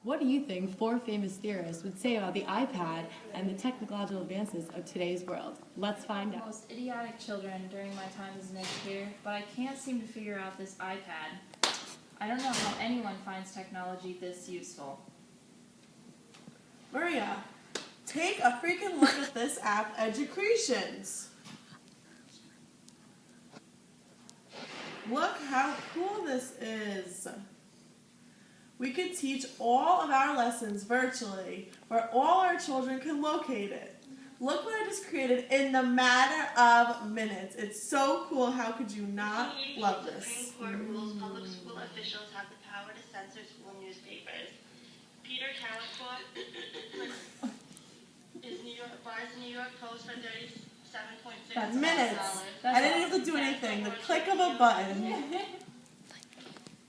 What do you think 4 famous theorists would say about the iPad and the technological advances of today's world? Let's find out. Most idiotic children during my time as an educator, but I can't seem to figure out this iPad. I don't know how anyone finds technology this useful. Maria, take a freaking look at this app, Educations. Look how cool this is. We could teach all of our lessons virtually, where all our children can locate it. Look what I just created in the matter of minutes. It's so cool. How could you not love this? Supreme Court rules public school officials have the power to censor school newspapers. Peter Calicourt buys the New York Post for $37.6 Minutes. I didn't have to do anything. The click of a button.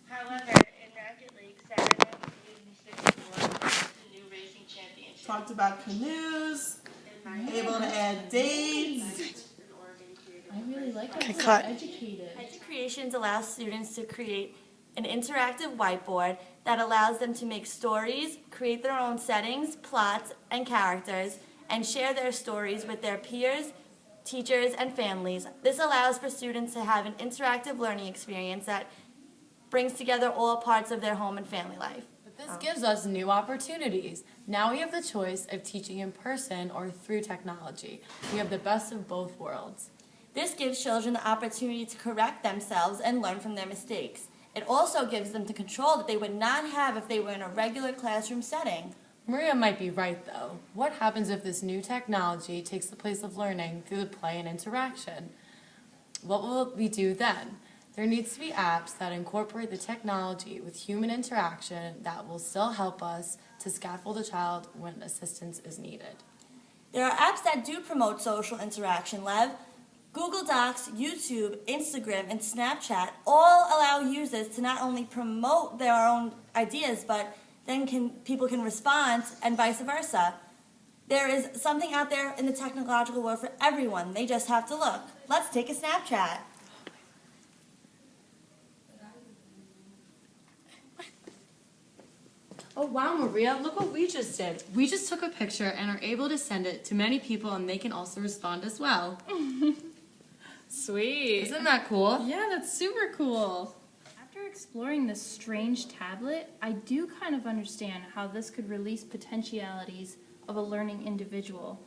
However, in Rocket League, Saturday the new racing championship. Talked about canoes, able to add dates. I really like Okay, that. cut. Educated. Creations allows students to create an interactive whiteboard that allows them to make stories, create their own settings, plots, and characters, and share their stories with their peers, teachers, and families. This allows for students to have an interactive learning experience that brings together all parts of their home and family life. But this gives us new opportunities. Now we have the choice of teaching in person or through technology. We have the best of both worlds. This gives children the opportunity to correct themselves and learn from their mistakes. It also gives them the control that they would not have if they were in a regular classroom setting. Maria might be right, though. What happens if this new technology takes the place of learning through the play and interaction? What will we do then? There needs to be apps that incorporate the technology with human interaction that will still help us to scaffold a child when assistance is needed. There are apps that do promote social interaction, Lev. Google Docs, YouTube, Instagram, and Snapchat all allow users to not only promote their own ideas, but then people can respond and vice versa. There is something out there in the technological world for everyone. They just have to look. Let's take a Snapchat. Oh wow, Maria, look what we just did. We just took a picture and are able to send it to many people, and they can also respond as well. Sweet. Isn't that cool? Yeah, that's super cool. After exploring this strange tablet, I do kind of understand how this could release potentialities of a learning individual.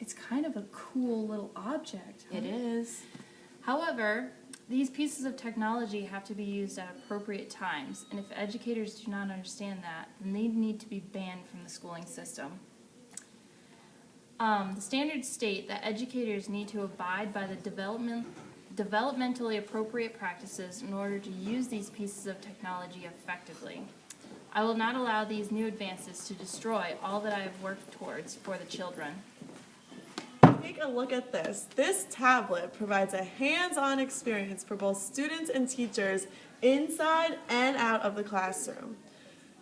It's kind of a cool little object. It is. However, these pieces of technology have to be used at appropriate times, and if educators do not understand that, then they need to be banned from the schooling system. The standards state that educators need to abide by the developmentally appropriate practices in order to use these pieces of technology effectively. I will not allow these new advances to destroy all that I have worked towards for the children. Take a look at this. This tablet provides a hands-on experience for both students and teachers inside and out of the classroom.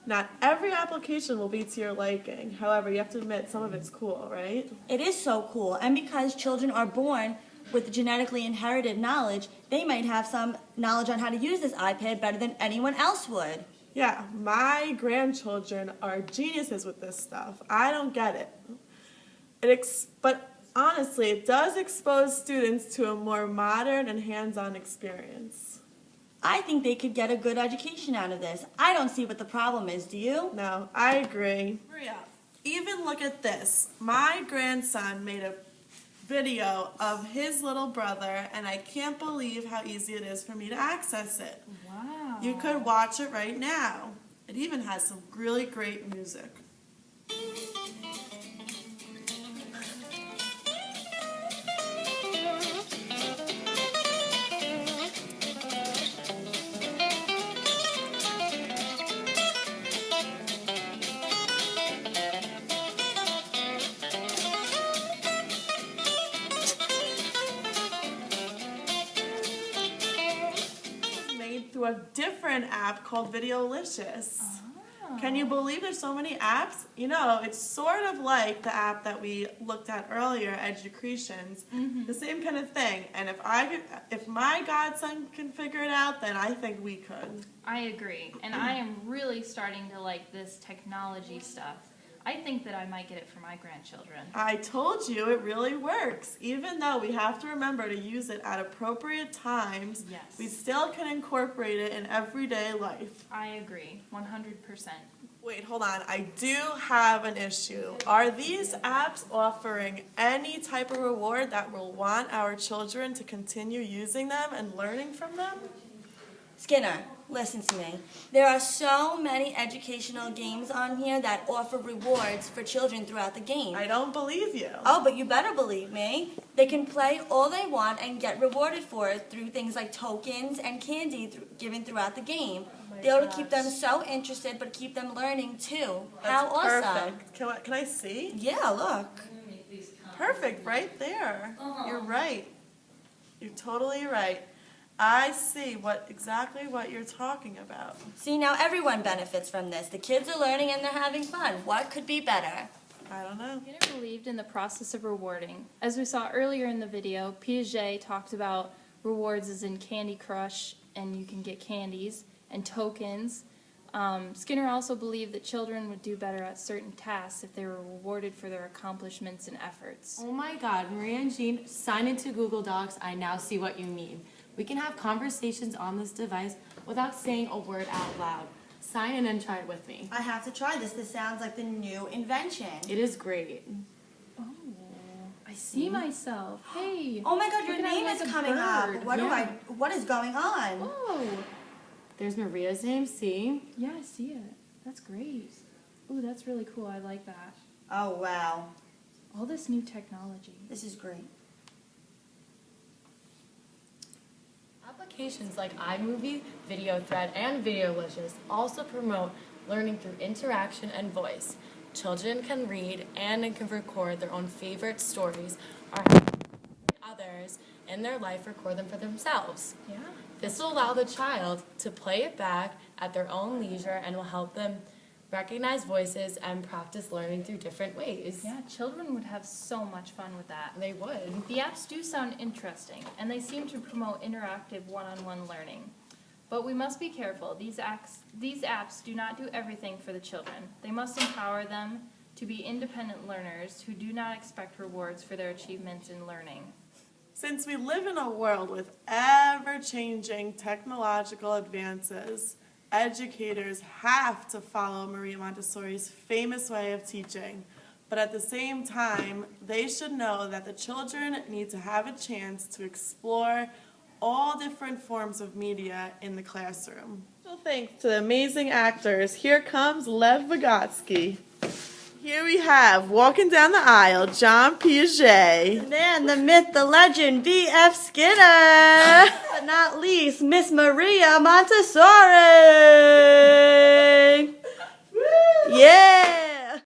Not every application will be to your liking. However, you have to admit some of it's cool, right? It is so cool, and because children are born with genetically inherited knowledge, they might have some knowledge on how to use this iPad better than anyone else would. Yeah, my grandchildren are geniuses with this stuff. I don't get it. But honestly, it does expose students to a more modern and hands-on experience. I think they could get a good education out of this. I don't see what the problem is, do you? No, I agree. Maria, even look at this. My grandson made a video of his little brother, and I can't believe how easy it is for me to access it. Wow. You could watch it right now. It even has some really great music. Through a different app called Videolicious. Can you believe there's so many apps? You know, it's sort of like the app that we looked at earlier, Educations, the same kind of thing. And if my godson can figure it out, then I think we could. I agree. And I am really starting to like this technology stuff. I think that I might get it for my grandchildren. I told you it really works. Even though we have to remember to use it at appropriate times, Yes. we still can incorporate it in everyday life. I agree, 100%. Wait, hold on. I do have an issue. Are these apps offering any type of reward that will want our children to continue using them and learning from them? Skinner, listen to me. There are so many educational games on here that offer rewards for children throughout the game. I don't believe you. Oh, but you better believe me. They can play all they want and get rewarded for it through things like tokens and candy given throughout the game. They ought to keep them so interested, but keep them learning too. How That's awesome. perfect. Can I see? Yeah, look. Perfect, right there. You're right. You're totally right. I see exactly what you're talking about. See, now everyone benefits from this. The kids are learning and they're having fun. What could be better? I don't know. Skinner believed in the process of rewarding. As we saw earlier in the video, Piaget talked about rewards as in Candy Crush, and you can get candies, and tokens. Skinner also believed that children would do better at certain tasks if they were rewarded for their accomplishments and efforts. Oh my God, Maria and Jean, sign into Google Docs. I now see what you mean. We can have conversations on this device without saying a word out loud. Sign in and try it with me. I have to try this. This sounds like the new invention. It is great. Oh, I see myself. Hey. Oh my God, your look at me name like is a coming up. bird. What is going on? Whoa. There's Maria's name, see? Yeah, I see it. That's great. Ooh, that's really cool. I like that. Oh, wow. All this new technology. This is great. Applications like iMovie, Video Thread, and Videolicious also promote learning through interaction and voice. Children can read and can record their own favorite stories or have others in their life record them for themselves. Yeah. This will allow the child to play it back at their own leisure and will help them recognize voices and practice learning through different ways. Yeah, children would have so much fun with that. They would. The apps do sound interesting, and they seem to promote interactive one-on-one learning. But we must be careful. These apps do not do everything for the children. They must empower them to be independent learners who do not expect rewards for their achievements in learning. Since we live in a world with ever-changing technological advances, educators have to follow Maria Montessori's famous way of teaching. But at the same time, they should know that the children need to have a chance to explore all different forms of media in the classroom. So thanks to the amazing actors, here comes Lev Vygotsky. Here we have, walking down the aisle, John Piaget. And then the myth, the legend, B.F. Skinner. But not least, Miss Maria Montessori.